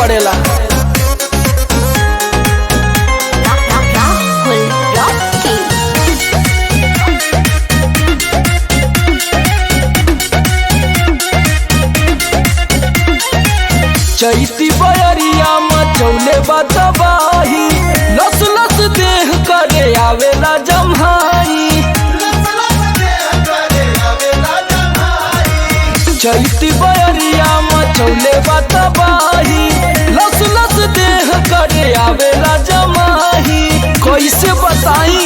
पड़ेला। चैती बयरिया मचौले बतबाही, लस लस देह करे आवेला जम्हाई। चैती बयरिया मचौले बतबाही, लस लस देह करे आवेला जमाही। कैसे बताई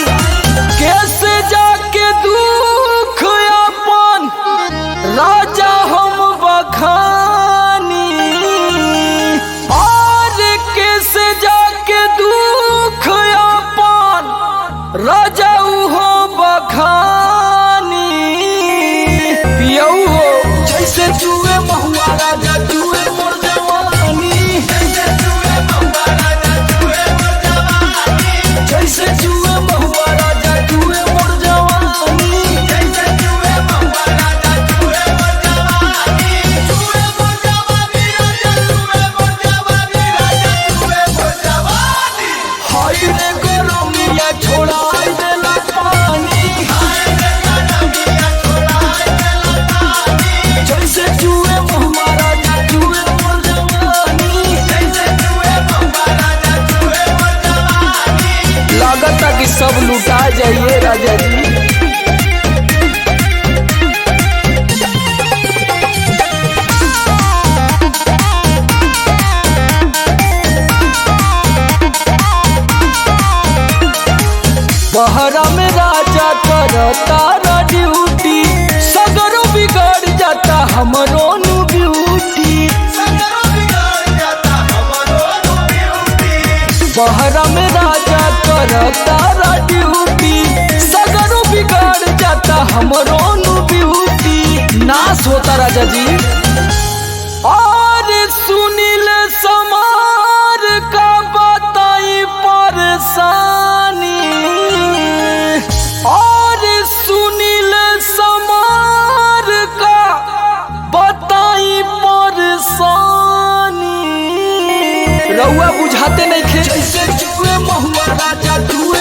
कैसे जाके दुख अपन राजा हम बखानी, और कैसे जाके दुख अपन राजा हो बखानी। पियऊ हो जैसे जुए महुआ राजा जुए मोर जवानी, जैसे जुए महुआ राजा जुए मोर जवानी, जैसे जुए महुआ राजा जुए मोर जवानी, जैसे जुए महुआ राजा जुए मोर जवानी, जुए मोर जवानी राजा जुए मोर जवानी, राजा जुए मोर जवानी। हाय रे गरमिया छोड़ाई देला पानी, हाय रे गरमिया छोड़ाई देला पानी, जैसे जुए महुआ राजा जुए मोर जवानी, जैसे जुए महुआ राजा जुए मोर जवानी। लागता कि सब लुटा जाइए राजा जी। बहरा में राजा करता ड्यूटी, सगरो बिगड़ जाता हमरो नु ब्यूटी। बहरा में राजा करता ड्यूटी, सगरो बिगड़ जाता हमरो नु ब्यूटी। नाश होता राजा जी। और सुनील समार का बताई परेशानी, और सुनील समार का बताई परेशानी। रउआ बुझाते नहीं खे जैसे जुए महुआ राजा जुए